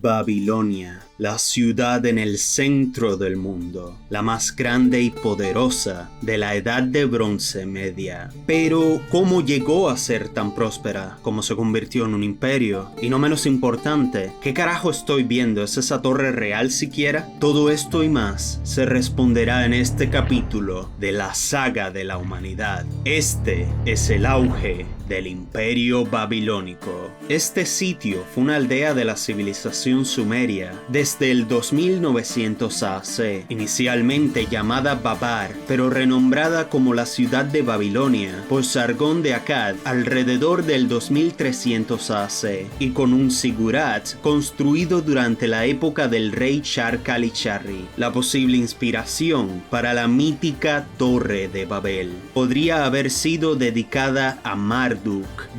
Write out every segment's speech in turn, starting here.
Babilonia, la ciudad en el centro del mundo, la más grande y poderosa de la Edad de Bronce Media. Pero, ¿cómo llegó a ser tan próspera? ¿Cómo se convirtió en un imperio? Y no menos importante, ¿qué carajo estoy viendo? ¿Es esa torre real siquiera? Todo esto y más se responderá en este capítulo de la saga de la humanidad. Este es el auge del Imperio Babilónico. Este sitio fue una aldea de la civilización sumeria desde el 2900 AC, inicialmente llamada Babar, pero renombrada como la ciudad de Babilonia por Sargón de Akkad alrededor del 2300 AC, y con un zigurat construido durante la época del rey Shar-Kali-Sharri, la posible inspiración para la mítica Torre de Babel. Podría haber sido dedicada a Marduk,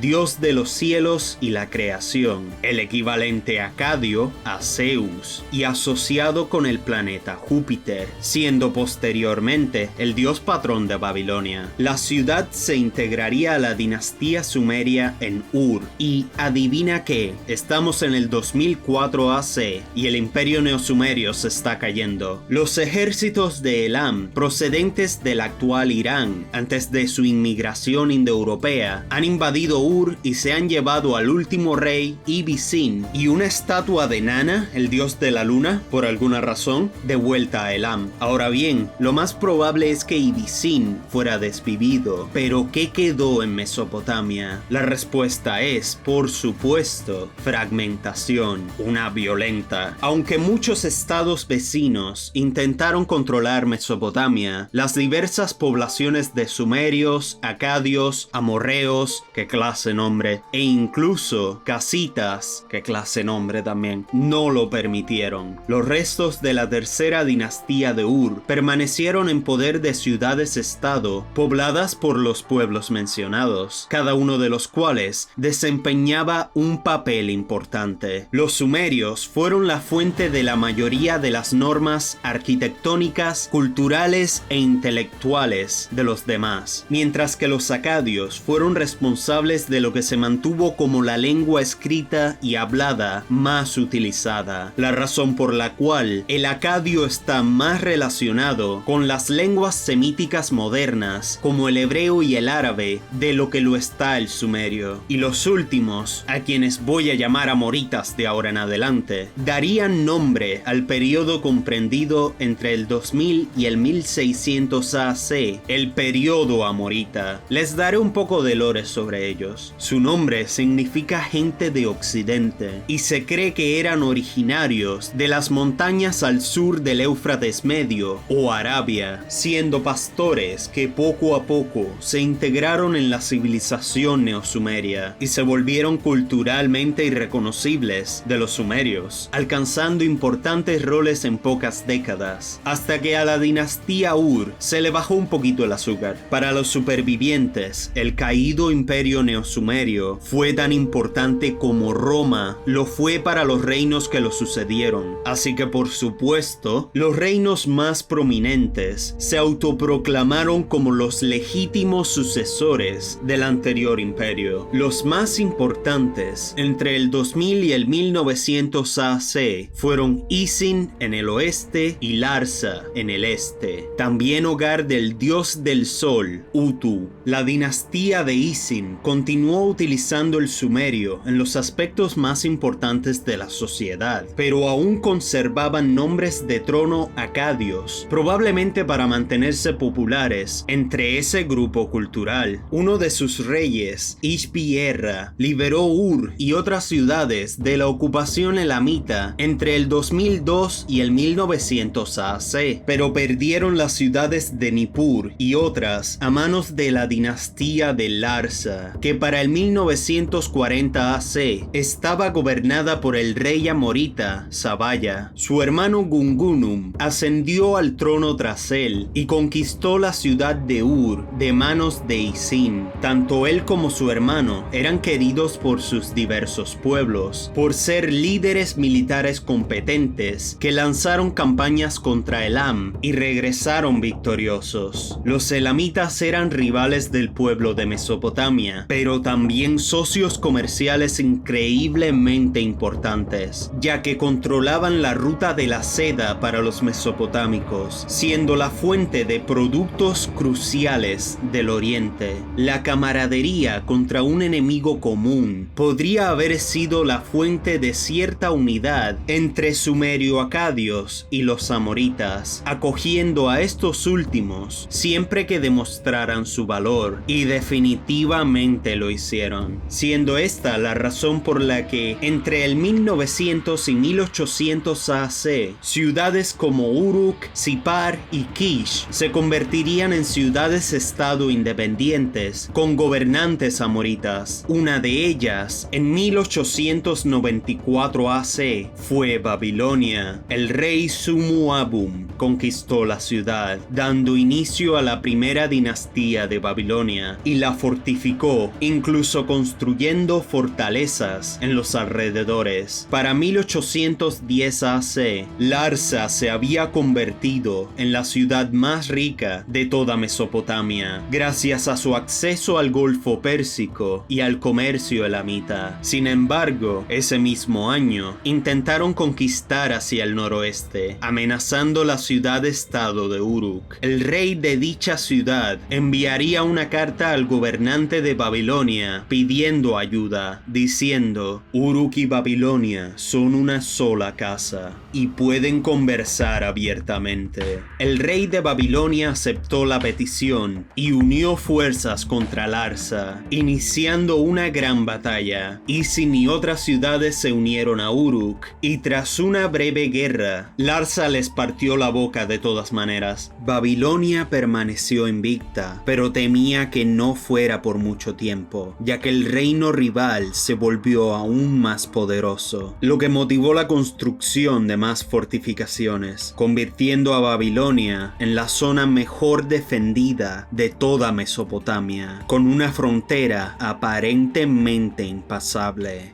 dios de los cielos y la creación, el equivalente acadio a Zeus, y asociado con el planeta Júpiter, siendo posteriormente el dios patrón de Babilonia. La ciudad se integraría a la dinastía sumeria en Ur, y adivina qué, estamos en el 2004 AC y el imperio neosumerio se está cayendo. Los ejércitos de Elam, procedentes del actual Irán, antes de su inmigración indoeuropea, han invadido Ur y se han llevado al último rey, Ibbi-Sin, y una estatua de Nana, el dios de la luna, por alguna razón, de vuelta a Elam. Ahora bien, lo más probable es que Ibbi-Sin fuera desvivido, pero ¿qué quedó en Mesopotamia? La respuesta es, por supuesto, fragmentación, una violenta. Aunque muchos estados vecinos intentaron controlar Mesopotamia, las diversas poblaciones de sumerios, acadios, amorreos, qué clase nombre, e incluso casitas, qué clase nombre también, no lo permitieron. Los restos de la tercera dinastía de Ur permanecieron en poder de ciudades-estado pobladas por los pueblos mencionados, cada uno de los cuales desempeñaba un papel importante. Los sumerios fueron la fuente de la mayoría de las normas arquitectónicas, culturales e intelectuales de los demás, mientras que los acadios fueron responsables de lo que se mantuvo como la lengua escrita y hablada más utilizada, la razón por la cual el acadio está más relacionado con las lenguas semíticas modernas como el hebreo y el árabe de lo que lo está el sumerio. Y los últimos, a quienes voy a llamar amoritas de ahora en adelante, darían nombre al periodo comprendido entre el 2000 y el 1600 AC, el periodo amorita. Les daré un poco de lore sobre ellos. Su nombre significa gente de Occidente y se cree que eran originarios de las montañas al sur del Éufrates Medio o Arabia, siendo pastores que poco a poco se integraron en la civilización neosumeria y se volvieron culturalmente irreconocibles de los sumerios, alcanzando importantes roles en pocas décadas, hasta que a la dinastía Ur se le bajó un poquito el azúcar. Para los supervivientes, el caído imperio neosumerio fue tan importante como Roma lo fue para los reinos que lo sucedieron. Así que por supuesto, los reinos más prominentes se autoproclamaron como los legítimos sucesores del anterior imperio. Los más importantes entre el 2000 y el 1900 AC fueron Isin en el oeste y Larsa en el este, también hogar del dios del sol, Utu. La dinastía de Isin continuó utilizando el sumerio en los aspectos más importantes de la sociedad, pero aún conservaban nombres de trono acadios, probablemente para mantenerse populares entre ese grupo cultural. Uno de sus reyes, Ishbi-Erra, liberó Ur y otras ciudades de la ocupación elamita entre el 2002 y el 1900 AC, pero perdieron las ciudades de Nippur y otras a manos de la dinastía de Larsa, que para el 1940 AC estaba gobernada por el rey amorita Sabaya, su hermano Gungunum ascendió al trono tras él y conquistó la ciudad de Ur de manos de Isin. Tanto él como su hermano eran queridos por sus diversos pueblos, por ser líderes militares competentes que lanzaron campañas contra Elam y regresaron victoriosos. Los elamitas eran rivales del pueblo de Mesopotamia, pero también socios comerciales increíblemente importantes, ya que controlaban la ruta de la seda para los mesopotámicos, siendo la fuente de productos cruciales del oriente. La camaradería contra un enemigo común podría haber sido la fuente de cierta unidad entre sumerio-acadios y los amoritas, acogiendo a estos últimos siempre que demostraran su valor, y definitivamente lo hicieron, siendo esta la razón por la que entre el 1900 y 1800 AC, ciudades como Uruk, Sipar y Kish se convertirían en ciudades-estado independientes con gobernantes amoritas. Una de ellas, en 1894 AC, fue Babilonia. El rey Sumuabum conquistó la ciudad, dando inicio a la primera dinastía de Babilonia, y la fortificó, incluso construyendo fortalezas en los alrededores. Para 1810 AC, Larsa se había convertido en la ciudad más rica de toda Mesopotamia, gracias a su acceso al Golfo Pérsico y al comercio elamita. Sin embargo, ese mismo año, intentaron conquistar hacia el noroeste, amenazando la ciudad-estado de Uruk. El rey de dicha ciudad enviaría una carta al gobernante de Babilonia pidiendo ayuda, diciendo: Uruk y Babilonia son una sola casa y pueden conversar abiertamente. El rey de Babilonia aceptó la petición y unió fuerzas contra Larsa, iniciando una gran batalla. Isin y otras ciudades se unieron a Uruk, y tras una breve guerra, Larsa les partió la boca de todas maneras. Babilonia permaneció invicta, pero temía que no fuera por mucho tiempo, ya que el reino rival se volvió aún más poderoso, lo que motivó la construcción de más fortificaciones, convirtiendo a Babilonia en la zona mejor defendida de toda Mesopotamia, con una frontera aparentemente impasable.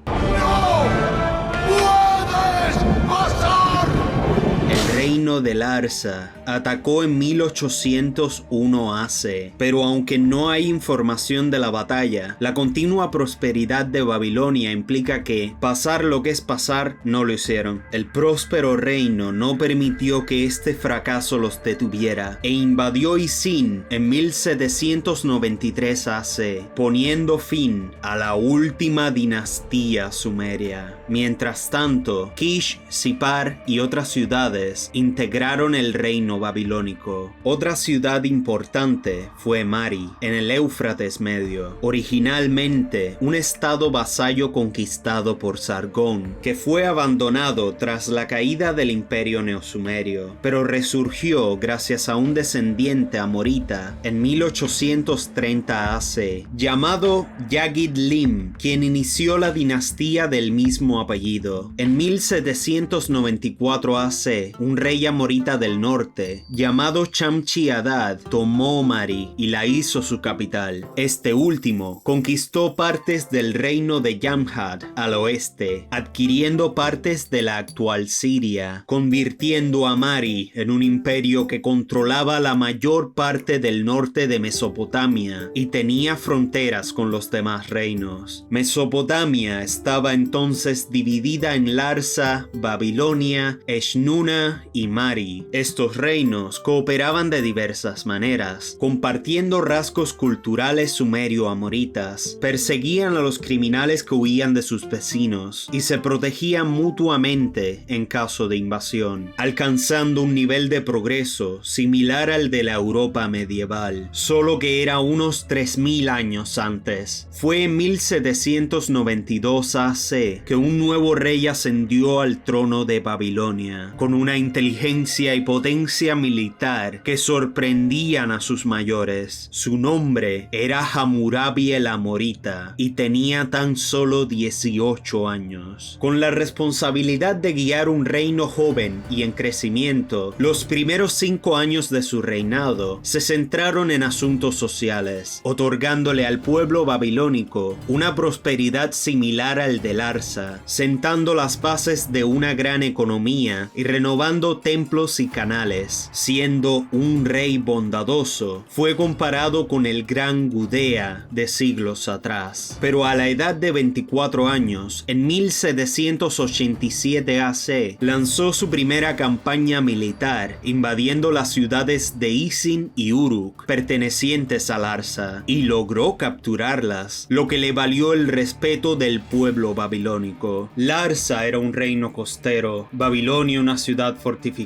El reino de Larsa atacó en 1801 AC, pero aunque no hay información de la batalla, la continua prosperidad de Babilonia implica que, pasar lo que es pasar, no lo hicieron. El próspero reino no permitió que este fracaso los detuviera e invadió Isin en 1793 AC, poniendo fin a la última dinastía sumeria. Mientras tanto, Kish, Sipar y otras ciudades integraron el reino babilónico. Otra ciudad importante fue Mari, en el Éufrates Medio, originalmente un estado vasallo conquistado por Sargón, que fue abandonado tras la caída del imperio neosumerio, pero resurgió gracias a un descendiente amorita en 1830 AC, llamado Yagid-Lim, quien inició la dinastía del mismo apellido. En 1794 AC, un rey amorita del norte, llamado Shamshi-Adad, tomó Mari y la hizo su capital. Este último conquistó partes del reino de Yamhad al oeste, adquiriendo partes de la actual Siria, convirtiendo a Mari en un imperio que controlaba la mayor parte del norte de Mesopotamia y tenía fronteras con los demás reinos. Mesopotamia estaba entonces dividida en Larsa, Babilonia, Eshnuna y Mari. Estos reinos cooperaban de diversas maneras, compartiendo rasgos culturales sumerio-amoritas, perseguían a los criminales que huían de sus vecinos y se protegían mutuamente en caso de invasión, alcanzando un nivel de progreso similar al de la Europa medieval, solo que era unos 3000 años antes. Fue en 1792 AC que un nuevo rey ascendió al trono de Babilonia, con una inteligencia inteligencia y potencia militar que sorprendían a sus mayores. Su nombre era Hammurabi el Amorita y tenía tan solo 18 años. Con la responsabilidad de guiar un reino joven y en crecimiento, los primeros 5 años de su reinado se centraron en asuntos sociales, otorgándole al pueblo babilónico una prosperidad similar al de Larsa, sentando las bases de una gran economía y renovando templos y canales. Siendo un rey bondadoso, fue comparado con el gran Gudea de siglos atrás. Pero a la edad de 24 años, en 1787 AC, lanzó su primera campaña militar, invadiendo las ciudades de Isin y Uruk, pertenecientes a Larsa, y logró capturarlas, lo que le valió el respeto del pueblo babilónico. Larsa era un reino costero, Babilonia una ciudad fortificada,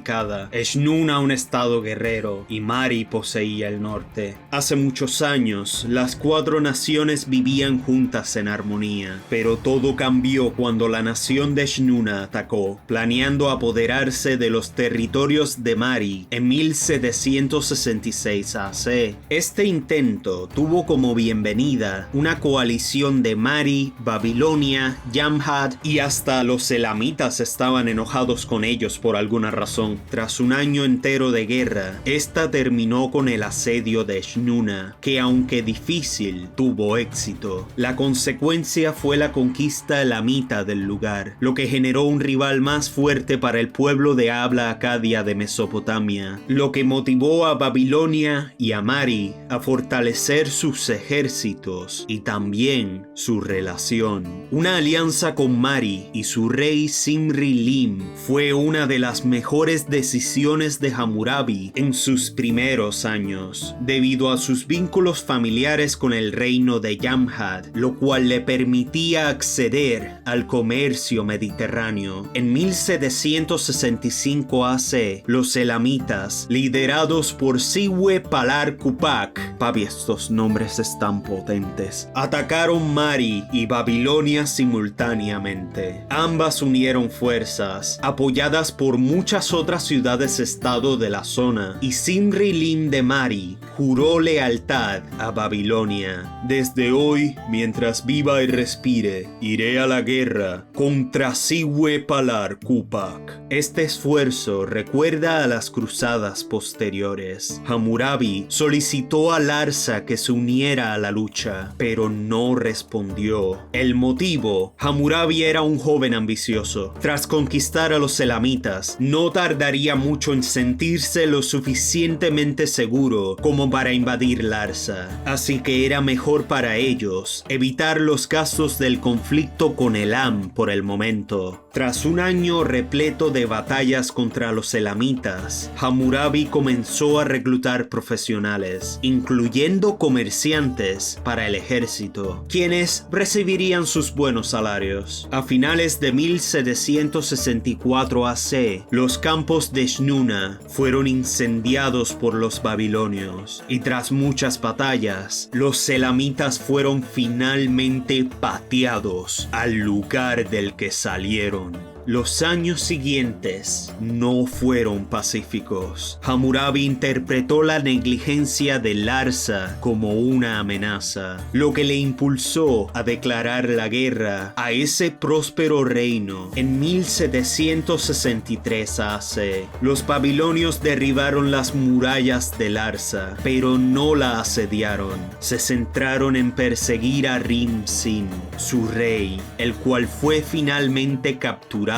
Eshnuna un estado guerrero, y Mari poseía el norte. Hace muchos años, las 4 naciones vivían juntas en armonía, pero todo cambió cuando la nación de Eshnuna atacó, planeando apoderarse de los territorios de Mari en 1766 AC. Este intento tuvo como bienvenida una coalición de Mari, Babilonia, Jamhad y hasta los elamitas estaban enojados con ellos por alguna razón. Tras un año entero de guerra, esta terminó con el asedio de Eshnuna, que aunque difícil, tuvo éxito. La consecuencia fue la conquista elamita del lugar, lo que generó un rival más fuerte para el pueblo de habla acadia de Mesopotamia, lo que motivó a Babilonia y a Mari a fortalecer sus ejércitos y también su relación. Una alianza con Mari y su rey Simri-Lim fue una de las mejores decisiones de Hammurabi en sus primeros años, debido a sus vínculos familiares con el reino de Jamhad, lo cual le permitía acceder al comercio mediterráneo. En 1765 AC, los elamitas, liderados por Siwe Palar Kupak, papi, estos nombres están potentes, atacaron Mari y Babilonia simultáneamente. Ambas unieron fuerzas, apoyadas por muchas otras ciudades-estado de la zona, y Simri-Lim de Mari juró lealtad a Babilonia. Desde hoy, mientras viva y respire, iré a la guerra contra Siwe Palar Kupak. Este esfuerzo recuerda a las cruzadas posteriores. Hammurabi solicitó a Larsa que se uniera a la lucha, pero no respondió. El motivo: Hammurabi era un joven ambicioso. Tras conquistar a los elamitas, no tardaría mucho en sentirse lo suficientemente seguro como para invadir Larsa. Así que era mejor para ellos evitar los gastos del conflicto con Elam por el momento. Tras un año repleto de batallas contra los elamitas, Hammurabi comenzó a reclutar profesionales, incluyendo comerciantes, para el ejército, quienes recibirían sus buenos salarios. A finales de 1764 AC, los campos de Eshnuna fueron incendiados por los babilonios, y tras muchas batallas, los elamitas fueron finalmente pateados al lugar del que salieron. Los años siguientes no fueron pacíficos. Hammurabi interpretó la negligencia de Larsa como una amenaza, lo que le impulsó a declarar la guerra a ese próspero reino. En 1763 AC, los babilonios derribaron las murallas de Larsa, pero no la asediaron. Se centraron en perseguir a Rim-Sin, su rey, el cual fue finalmente capturado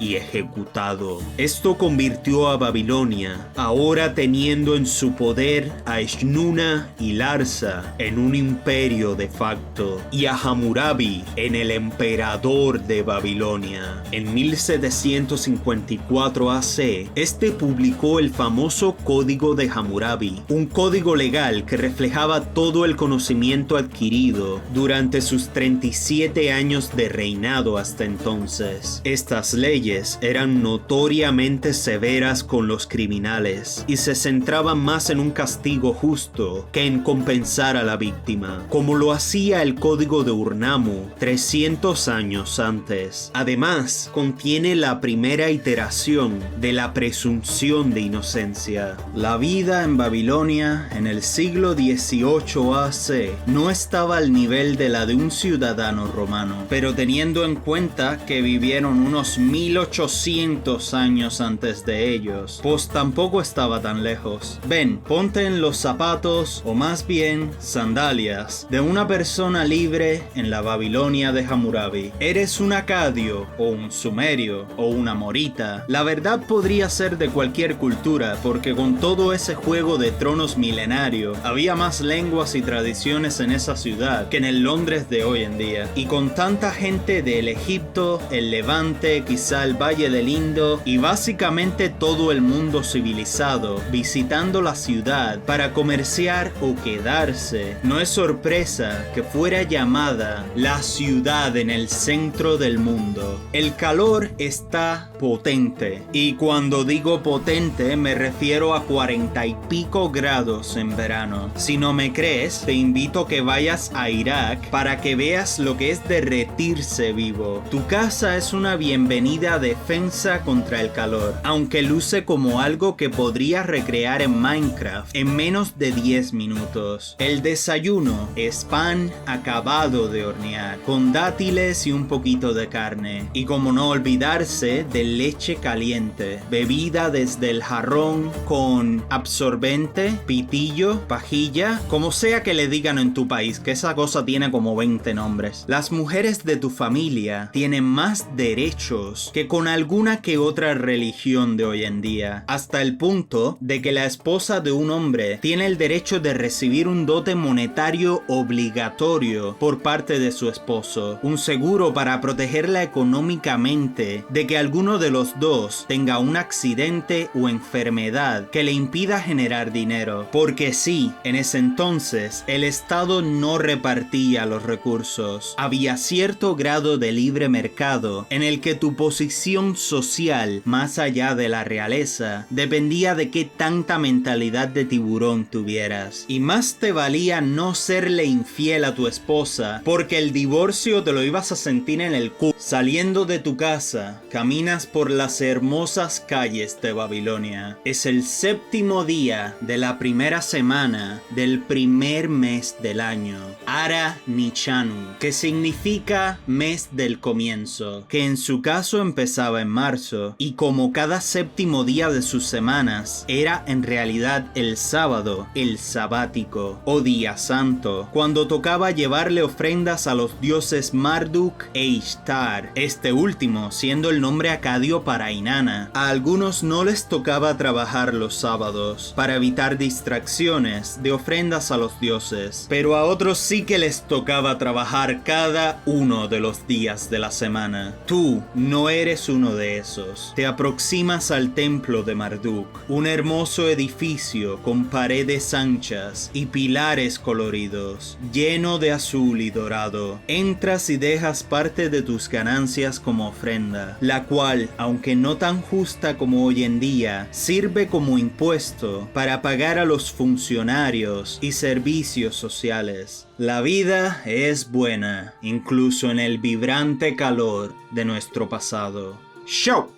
y ejecutado. Esto convirtió a Babilonia, ahora teniendo en su poder a Eshnuna y Larsa, en un imperio de facto, y a Hammurabi en el emperador de Babilonia. En 1754 AC, este publicó el famoso Código de Hammurabi, un código legal que reflejaba todo el conocimiento adquirido durante sus 37 años de reinado hasta entonces. Esta Estas leyes eran notoriamente severas con los criminales y se centraban más en un castigo justo que en compensar a la víctima, como lo hacía el Código de Urnamo 300 años antes. Además, contiene la primera iteración de la presunción de inocencia. La vida en Babilonia en el siglo XVIII AC no estaba al nivel de la de un ciudadano romano, pero teniendo en cuenta que vivieron unos 1800 años antes de ellos, pues tampoco estaba tan lejos. Ven, ponte en los zapatos, o más bien sandalias, de una persona libre en la Babilonia de Hammurabi. Eres un acadio, o un sumerio, o una morita. La verdad podría ser de cualquier cultura, porque con todo ese juego de tronos milenario, había más lenguas y tradiciones en esa ciudad que en el Londres de hoy en día. Y con tanta gente del Egipto, el Levante, quizá el Valle del Indo, y básicamente todo el mundo civilizado, visitando la ciudad para comerciar o quedarse, no es sorpresa que fuera llamada la ciudad en el centro del mundo. El calor está potente, y cuando digo potente me refiero a 40 y pico grados en verano. Si no me crees, te invito a que vayas a Irak para que veas lo que es derretirse vivo. Tu casa es una bienvenida defensa contra el calor, aunque luce como algo que podría recrear en Minecraft en menos de 10 minutos. El desayuno es pan acabado de hornear, con dátiles y un poquito de carne, y como no olvidarse de leche caliente, bebida desde el jarrón con absorbente, pitillo, pajilla, como sea que le digan en tu país, que esa cosa tiene como 20 nombres. Las mujeres de tu familia tienen más derechos que con alguna que otra religión de hoy en día, hasta el punto de que la esposa de un hombre tiene el derecho de recibir un dote monetario obligatorio por parte de su esposo, un seguro para protegerla económicamente de que alguno de los dos tenga un accidente o enfermedad que le impida generar dinero, porque sí, en ese entonces el Estado no repartía los recursos. Había cierto grado de libre mercado en el que tu posición social, más allá de la realeza, dependía de qué tanta mentalidad de tiburón tuvieras. Y más te valía no serle infiel a tu esposa, porque el divorcio te lo ibas a sentir en el culo. Saliendo de tu casa, caminas por las hermosas calles de Babilonia. Es el séptimo día de la primera semana del primer mes del año, Ara Nichanu, que significa mes del comienzo, que en su caso empezaba en marzo, y como cada séptimo día de sus semanas era en realidad el sábado, el sabático o día santo, cuando tocaba llevarle ofrendas a los dioses Marduk e Ishtar, este último siendo el nombre acadio para Inanna. A algunos no les tocaba trabajar los sábados para evitar distracciones de ofrendas a los dioses, pero a otros sí que les tocaba trabajar cada uno de los días de la semana. Tú no eres uno de esos. Te aproximas al templo de Marduk, un hermoso edificio con paredes anchas y pilares coloridos, lleno de azul y dorado. Entras y dejas parte de tus ganancias como ofrenda, la cual, aunque no tan justa como hoy en día, sirve como impuesto para pagar a los funcionarios y servicios sociales. La vida es buena, incluso en el vibrante calor de nuestro pasado. ¡Show!